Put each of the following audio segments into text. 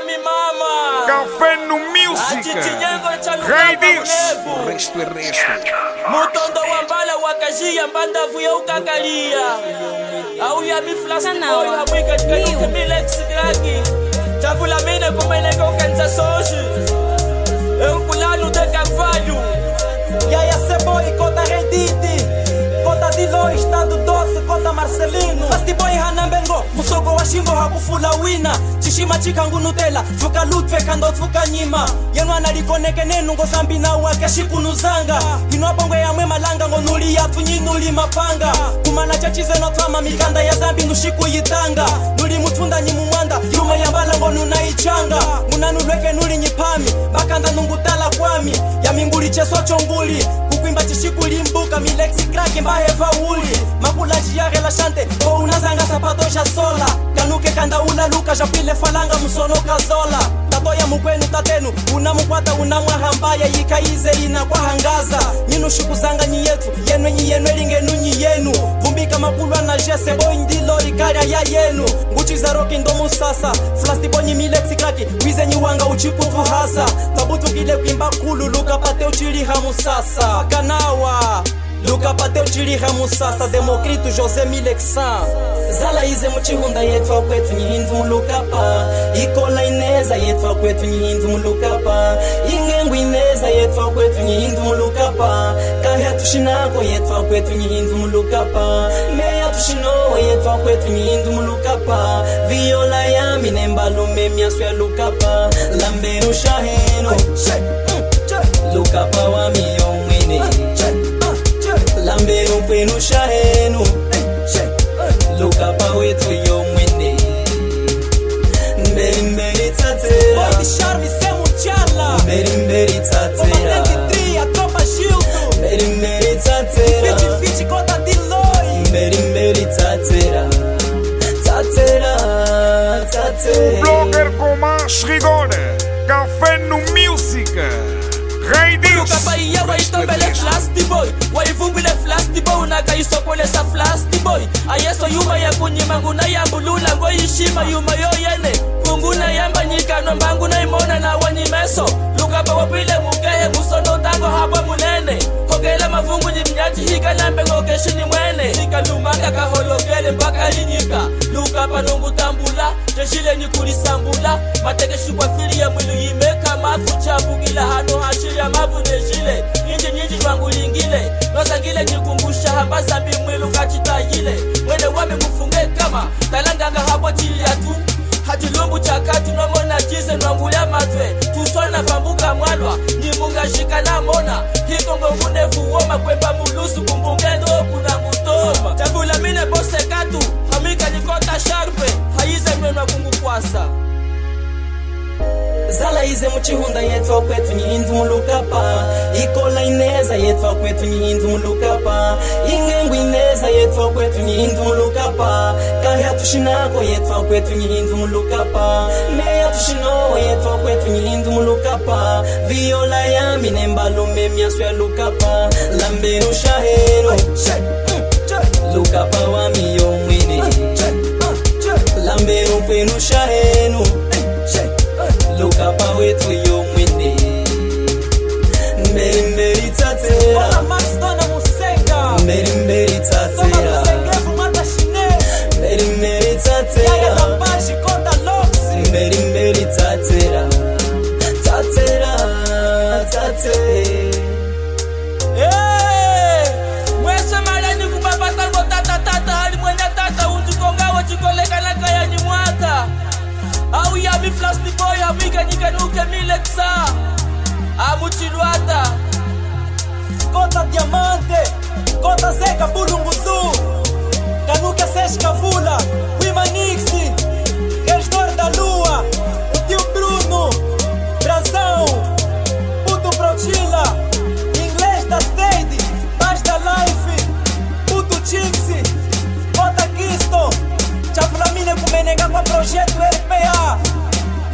mi mama. Café no Music. Raidis. Resto é resto. Mutondo wambala wakajia mbanda vuya ukakalia. Au ya mi flaski boy hamwika chikanuke mi Lex Kraki. Chavula mine kumeneka ukanza soji. Eukulanu teka value. Yaya Seboy, Kota Rediti, Kota Dilo, Estado Doce, Kota Marcelino. Fasti boy hanambengo, musoko wa shimbo hakufula wina. Chishima chikangu Nutella, fuka lutwe kando fuka nyima. Yenu analikoneke nenu ngo zambi na wake shiku nuzanga. Inwapongwe ya mwe malanga ngo nuli ya tunyi nuli mapanga. Kumana chachize no twama mikanda ya zambi nushiku yitanga. Nuli mutunda nyimu mwanda, yuma ya mbala ngo nunaichanga. Munanulweke nuli nyipami, bakanda nungutala kwami. Ya minguli cheswa chonguli, kukwimba chishikuli mbuka. Mi Lex Kraki mbahe fauli. Makulaji ya relashante, ko unazanga sapato sha sola. Kanuke kanda ulaluka, japile falanga musonoka zola. Tato ya mukwenu tatenu, unamukwata unamwahambaya. Yikaize inakwahangaza, ninu shukuzanga nyi yetu. Yenwe nyi yenwe lingenu nyi yenu. Vumbika makulwa na jese, boy ndilo ikaria ya yenu. Nguchi za roki ndomu sasa, flasti bonyi Mi Lex Kraki. Wize nyi wanga uchikufu hasa. Tabutu kile kuimba kulu, luka pate uchili hamu sasa. Kanawa Luka pate uchiliha musasa, Demokrito Jose 1100. Zala ize muchihunda yetwa kwetu nyihindu mulukapa. Ikola ineza yetwa kwetu nyihindu mulukapa. Ingengu ineza yetwa kwetu nyihindu mulukapa. Kahya tushinako yetwa kwetu nyihindu mulukapa. Meya tushino yetwa kwetu nyihindu mulukapa. Viola ya minembalume miasu ya lukapa. Lamberu shaheno lukapa wa miyomwene. Lamberu kwenu shahenu lukapa wetu yomwene. Mberi mberi tatera, mberi mberi tatera, mberi mberi tatera, mberi mberi tatera, tatera, tatera. Blogger com mais rigor. Café no Music. Raidis. Lukapa iya wa itobele flasti boy. Wa ivumbile flasti boy. Unaka isopole sa flasti boy. Ayeso yuma ya kunyima nguna ya mbulula. Ngo yishima yuma yoyene. Kunguna yamba nyikano mbangu na imona na wanyimeso. Lukapa wapile mugehe musono tango hapa munene. Hogele mavungu nyimnyachi hika lambe ngokeshi ni mwene. Hika lumanga kahologele mpaka linyika. Lukapa nungu tambula. Jeshile nikulisambula. Matekeshi kwa fili ya mwilu yimeka mafu chabugila hano hashili ya mavu neshile. Inji nyinji wangu lingile. Nosangile nikumbusha hamba zambi mwilu kachitayile. Mwene wame mufunge kama talanganga hapo chili ya tu. Hatilumbu chakatu nomona jise nwangulia matwe. Tusona fambuka mwalwa nimunga shika na mona. Hikongo kunefu woma kwemba mulusu kumbungendo kuna mutoma. Chavula mine bose katu hamika nikota sharpe. Haize mwenwa kungu kwasa. Zala ize muchihunda yetwa kwetu nyihindu mulukapa. Ikola ineza yetwa kwetu nyihindu mulukapa. Ingengu ineza yetwa kwetu nyihindu mulukapa. Kahya tushinako yetwa kwetu nyihindu mulukapa. Meya tushino yetwa kwetu nyihindu mulukapa. Viola ya minembalume miasu ya lukapa. Lamberu shahero lukapa wa miyomwene. Lamberu kwenu shahenu lukapa wetu yomwene. Mberi mberi tatera, mberi mberi tatera, mberi mberi tatera, mberi mberi tatera, tatera, tatera. Mwese malani kubabata ngo tata tata. Hali mwenye tata unjikongawa chikoleka na kaya ni mwata. Au ya mi flasti boy hamika nyikanuke Mi Lex. Amuchilwata Kota diamante, kota zeka bulunguzu. Kanuke seshka vula, Wima Nixi, Gestor da Lua, o tio Bruno, Brazão, Puto Prochila, Inglês da State, Mais da Life, Puto Chixi, Kota Kisto, Chavlamine kumenega kwa projeto RPA,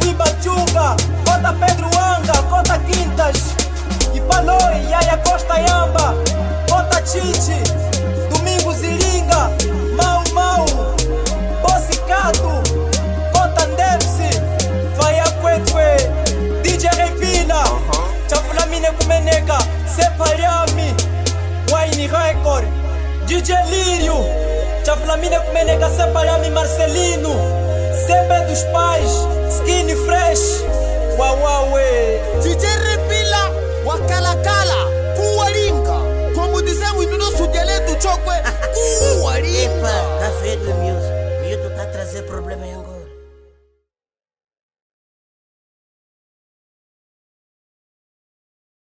Wiba Chunga, Kota Pedro Anga, Kota Quintas, Ipaloi, Yaya Costa Yamba, Kota Chichi, Domingo Zilinga, Mau Mau, Bossi Cato, Separiami, Wine Record, DJ Lírio, Chavlamine Kumeneka Separiami Marcelino, CB dos Pais, Skinny Fresh, Wawawe, DJ Repila, Wakalakala, Kuwalinga, como dizemos no nosso dialeto chokwe, Kuwalinga.